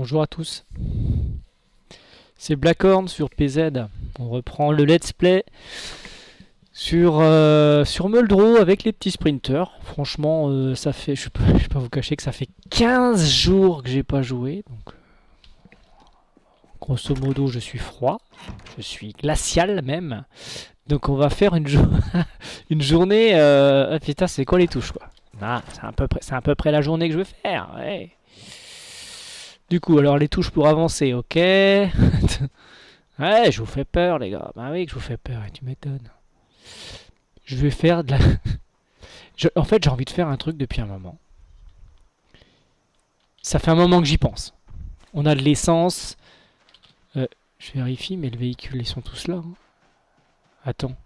Bonjour à tous, c'est Blackhorn sur PZ. On reprend le let's play sur Muldrow avec les petits sprinters. Franchement, ça fait, je vais pas vous cacher que ça fait 15 jours que j'ai pas joué. Donc, grosso modo, je suis froid, je suis glacial même. Donc on va faire une journée. Ah, putain, c'est quoi les touches quoi? Ah, c'est à peu près la journée que je veux faire. Ouais. Du coup, alors les touches pour avancer, ok. Ouais, je vous fais peur, les gars. Bah oui, que je vous fais peur, et tu m'étonnes. Je vais faire de la. En fait, j'ai envie de faire un truc depuis un moment. Ça fait un moment que j'y pense. On a de l'essence. Je vérifie, mais le véhicule, ils sont tous là. Hein. Attends.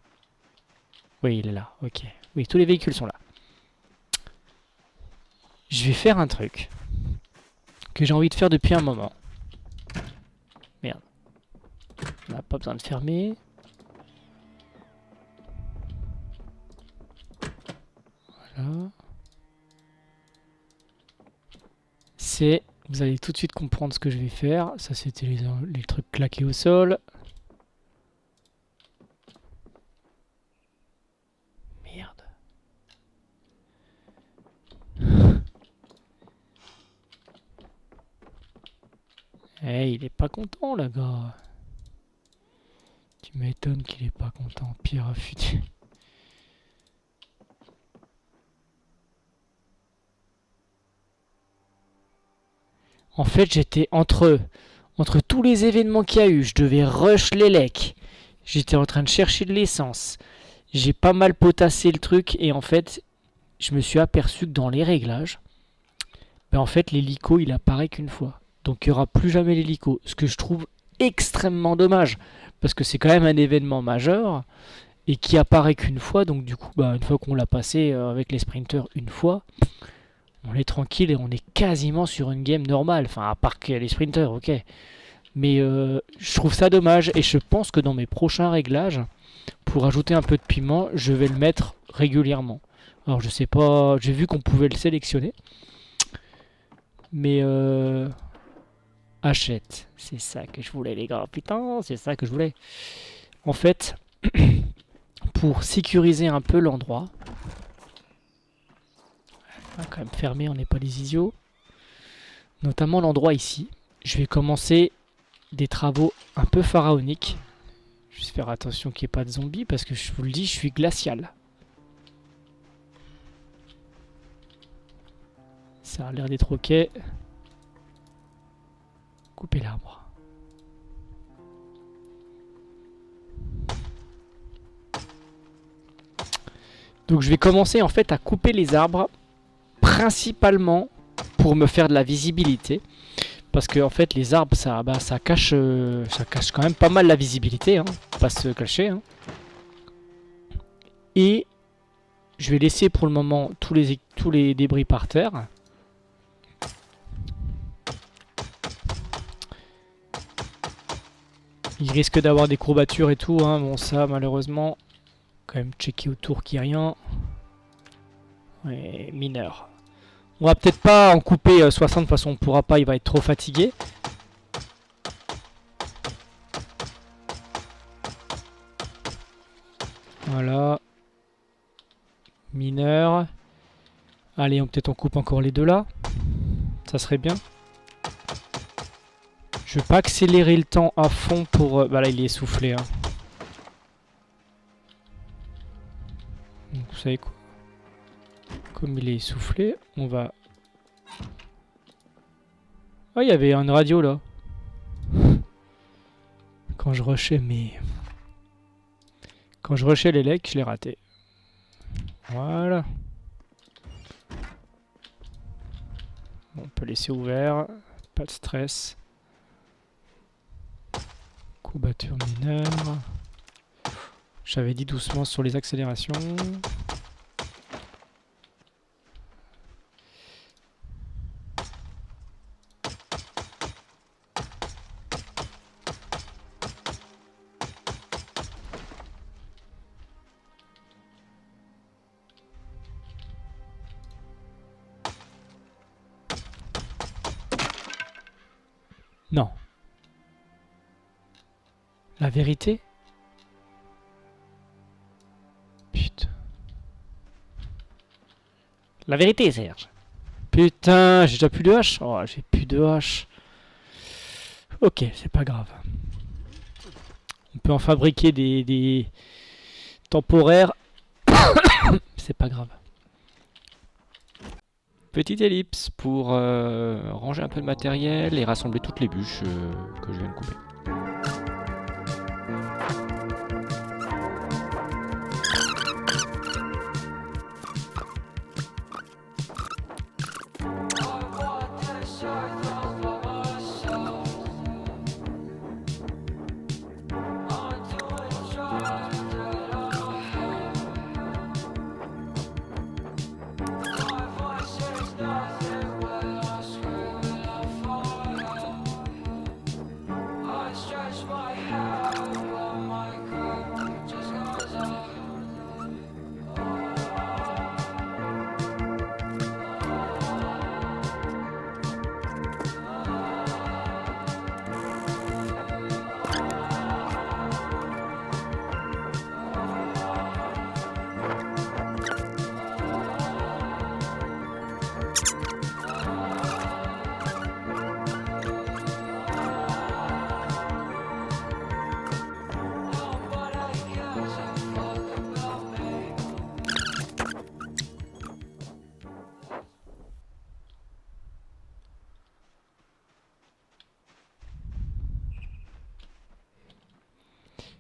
Oui, il est là, ok. Oui, tous les véhicules sont là. Je vais faire un truc que j'ai envie de faire depuis un moment. Merde. On n'a pas besoin de fermer. Voilà. C'est... Vous allez tout de suite comprendre ce que je vais faire. Ça, c'était les trucs claqués au sol. Merde. Eh, il est pas content, le gars. Tu m'étonnes qu'il est pas content. Pire affûté. En fait, j'étais entre tous les événements qu'il y a eu. Je devais rush les lecs. J'étais en train de chercher de l'essence. J'ai pas mal potassé le truc. Et en fait, je me suis aperçu que dans les réglages, ben en fait, l'hélico, il apparaît qu'une fois. Donc, il n'y aura plus jamais l'hélico. Ce que je trouve extrêmement dommage. Parce que c'est quand même un événement majeur. Et qui apparaît qu'une fois. Donc, du coup, bah, une fois qu'on l'a passé avec les sprinters une fois, on est tranquille et on est quasiment sur une game normale. Enfin, à part que les sprinters, ok. Mais je trouve ça dommage et je pense que dans mes prochains réglages, pour ajouter un peu de piment, je vais le mettre régulièrement. Alors je sais pas, j'ai vu qu'on pouvait le sélectionner. Mais achète, c'est ça que je voulais les gars. Putain, c'est ça que je voulais. En fait, pour sécuriser un peu l'endroit, on va quand même fermer, on n'est pas des idiots. Notamment l'endroit ici. Je vais commencer des travaux un peu pharaoniques. Juste faire attention qu'il n'y ait pas de zombies parce que je vous le dis, je suis glacial. Ça a l'air d'être ok. Couper l'arbre. Donc je vais commencer en fait à couper les arbres principalement pour me faire de la visibilité. Parce que en fait les arbres ça cache quand même pas mal la visibilité, hein, pas se cacher. Hein. Et je vais laisser pour le moment tous les débris par terre. Il risque d'avoir des courbatures et tout, hein. Bon ça malheureusement, quand même checker autour qu'il n'y a rien. Ouais, mineur. On va peut-être pas en couper 60, de toute façon on pourra pas, il va être trop fatigué. Voilà. Mineur. Allez, peut-être on coupe encore les deux là. Ça serait bien. Je vais pas accélérer le temps à fond pour... bah là il est essoufflé. Hein. Donc, vous savez quoi? Comme il est essoufflé, on va... Oh, il y avait une radio là. Quand je rushais Quand je rushais les legs, je l'ai raté. Voilà. Bon, on peut laisser ouvert. Pas de stress. Courbature mineure. J'avais dit doucement sur les accélérations. Non. La vérité? Putain. La vérité, Serge. Putain, j'ai déjà plus de hache. Oh, j'ai plus de hache. Ok, c'est pas grave. On peut en fabriquer des temporaires. C'est pas grave. Petite ellipse pour ranger un peu de matériel et rassembler toutes les bûches que je viens de couper.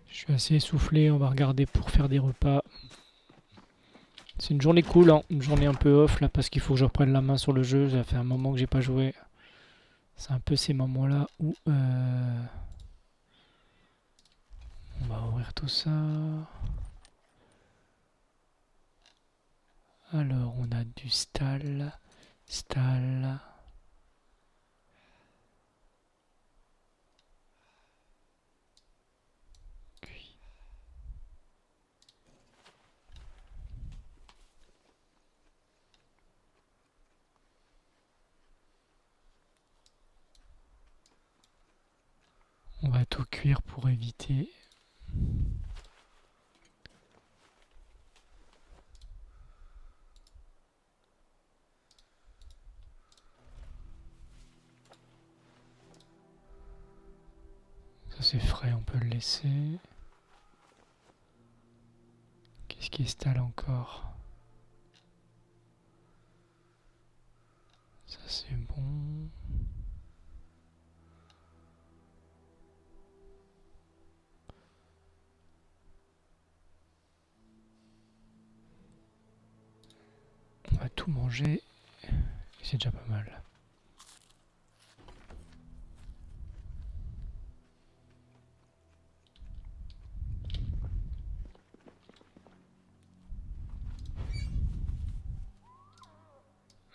Je suis assez essoufflé, on va regarder pour faire des repas. C'est une journée cool, hein. Une journée un peu off là parce qu'il faut que je reprenne la main sur le jeu. Ça fait un moment que j'ai pas joué. C'est un peu ces moments-là où on va ouvrir tout ça. Alors on a du stall, stall. Cuit. On va tout cuire pour éviter. Ça c'est frais, on peut le laisser. Qu'est-ce qui installe encore? Ça c'est bon. On va tout manger. C'est déjà pas mal.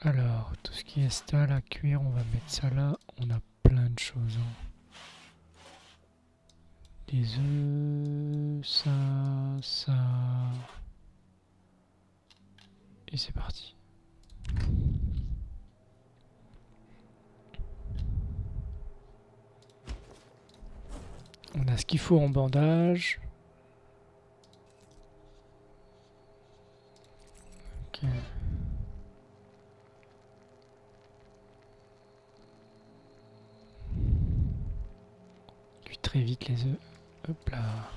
Alors, tout ce qui est stall à cuire, on va mettre ça là. On a plein de choses. Hein. Des œufs, ça. Et c'est parti. On a ce qu'il faut en bandage. Ok. Cuit très vite les œufs. Hop là.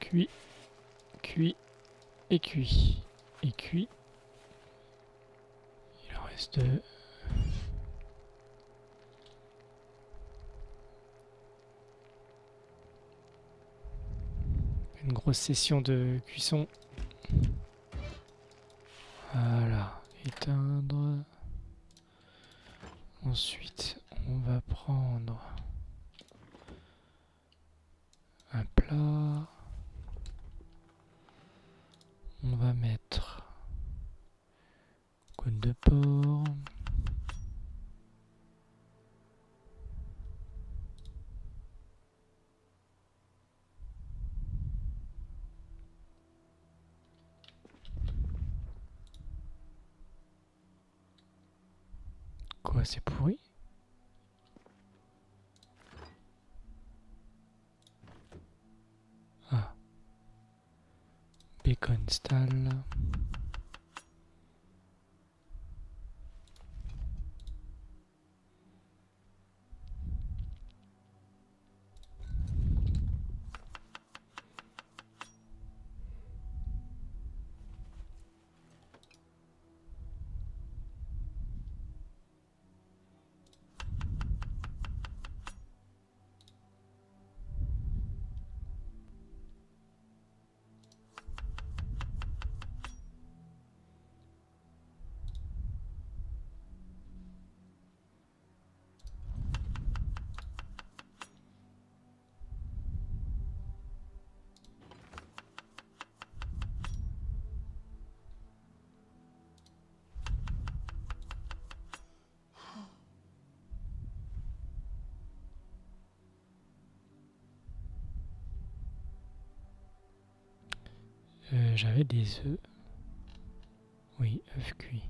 Cuit, cuit et cuit. Et cuit. Il en reste deux. Une grosse session de cuisson. Voilà. Éteindre. Ensuite, on va prendre un plat. On va mettre quoi de laine de porc. Quoi, c'est pourri? Ah. Bacon stall. J'avais des œufs. Oui, œufs cuits.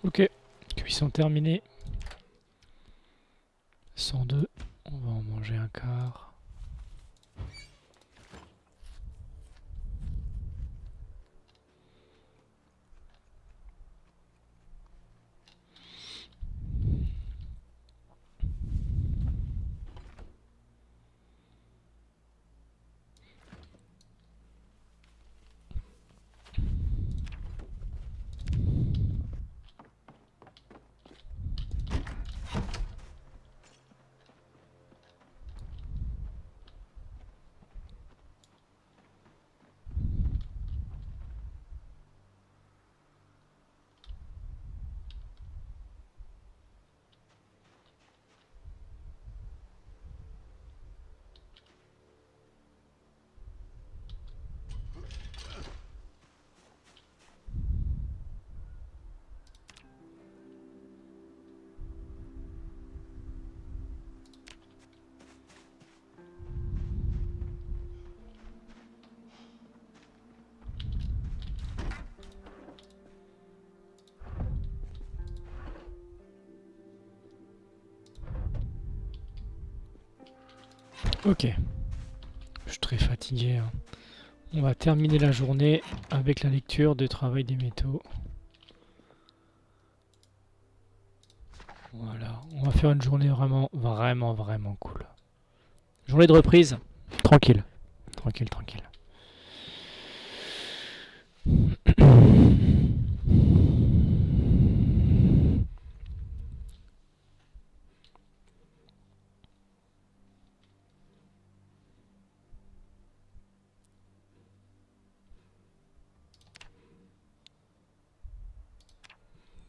Ok, cuisson terminée. 102, on va en manger un quart. Ok, je suis très fatigué, hein. On va terminer la journée avec la lecture de travail des métaux. Voilà, on va faire une journée vraiment cool. Journée de reprise, tranquille, tranquille, tranquille.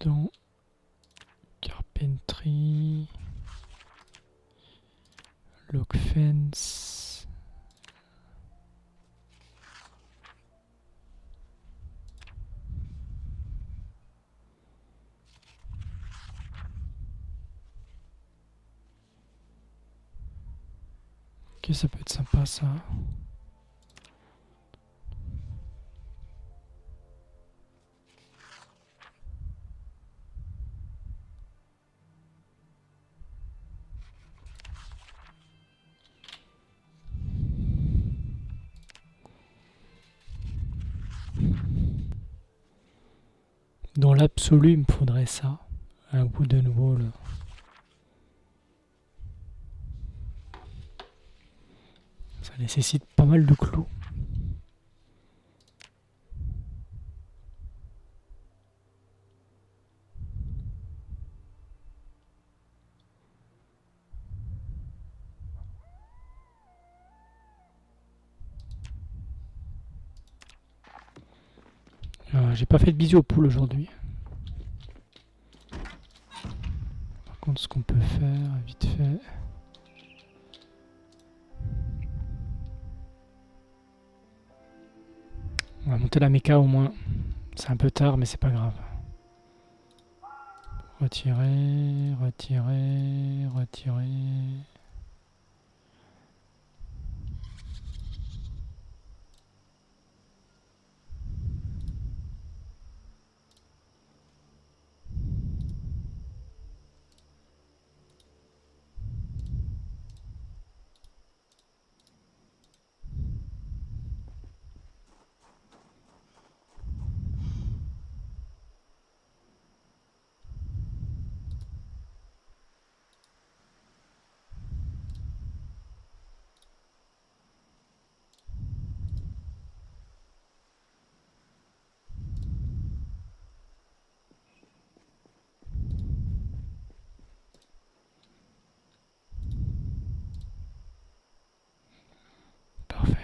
dans Carpentry, Log Fence. Ok, ça peut être sympa ça. Dans l'absolu, il me faudrait ça. Un wooden wall. Ça nécessite pas mal de clous. J'ai pas fait de bisous aux poules aujourd'hui. Par contre, ce qu'on peut faire, vite fait. On va monter la méca au moins. C'est un peu tard, mais c'est pas grave. Retirer, retirer, retirer. Parfait.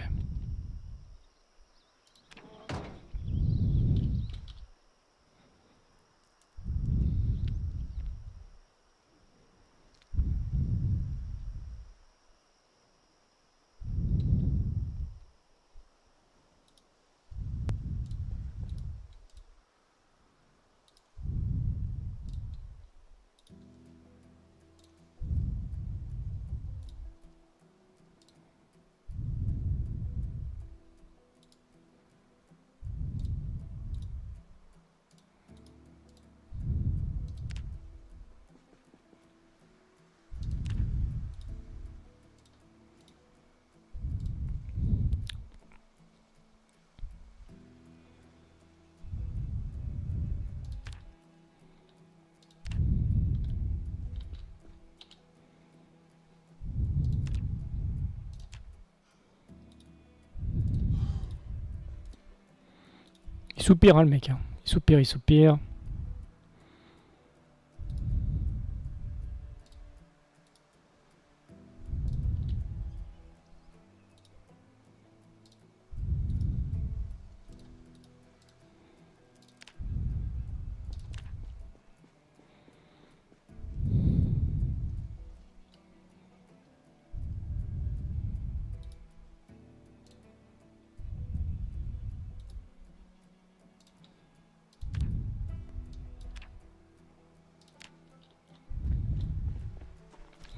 Il soupire hein, le mec. Hein. Il soupire, il soupire.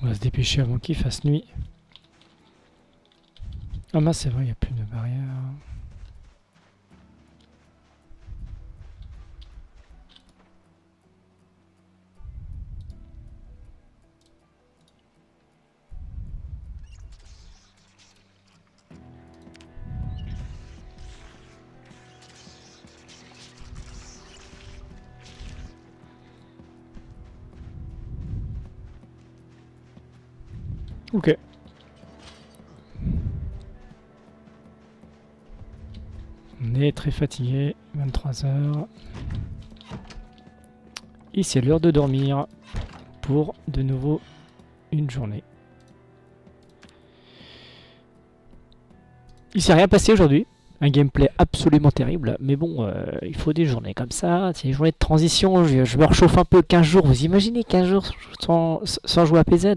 On va se dépêcher avant qu'il fasse nuit. Ah bah c'est vrai, il n'y a plus de barrière. Ok. On est très fatigué, 23 heures. Et c'est l'heure de dormir pour de nouveau une journée. Il s'est rien passé aujourd'hui. Un gameplay absolument terrible, mais bon, il faut des journées comme ça, c'est des journées de transition, je me réchauffe un peu 15 jours, vous imaginez 15 jours sans jouer à PZ?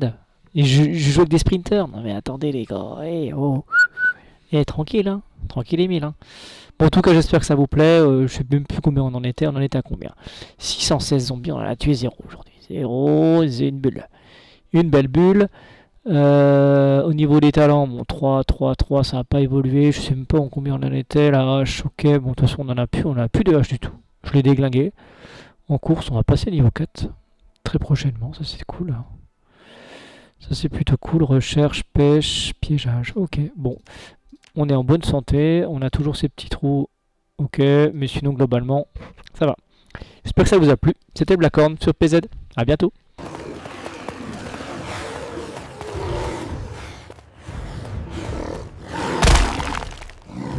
Et je joue avec des sprinters, non mais attendez les gars, oh, tranquille, hein, tranquille Emile, hein. Bon, en tout cas j'espère que ça vous plaît, je sais même plus combien on en était à combien? 616 zombies, on en a tué 0 aujourd'hui, 0, c'est une belle bulle. Au niveau des talents, bon, 3, 3, 3, ça n'a pas évolué. Je sais même pas en combien on en était. La hache, ok. Bon, de toute façon, on a plus de hache du tout. Je l'ai déglingué. En course, on va passer niveau 4 très prochainement. Ça, c'est cool, hein. Ça, c'est plutôt cool. Recherche, pêche, piégeage. Ok, bon. On est en bonne santé. On a toujours ces petits trous. Ok, mais sinon, globalement, ça va. J'espère que ça vous a plu. C'était Blackhorn sur PZ. À bientôt.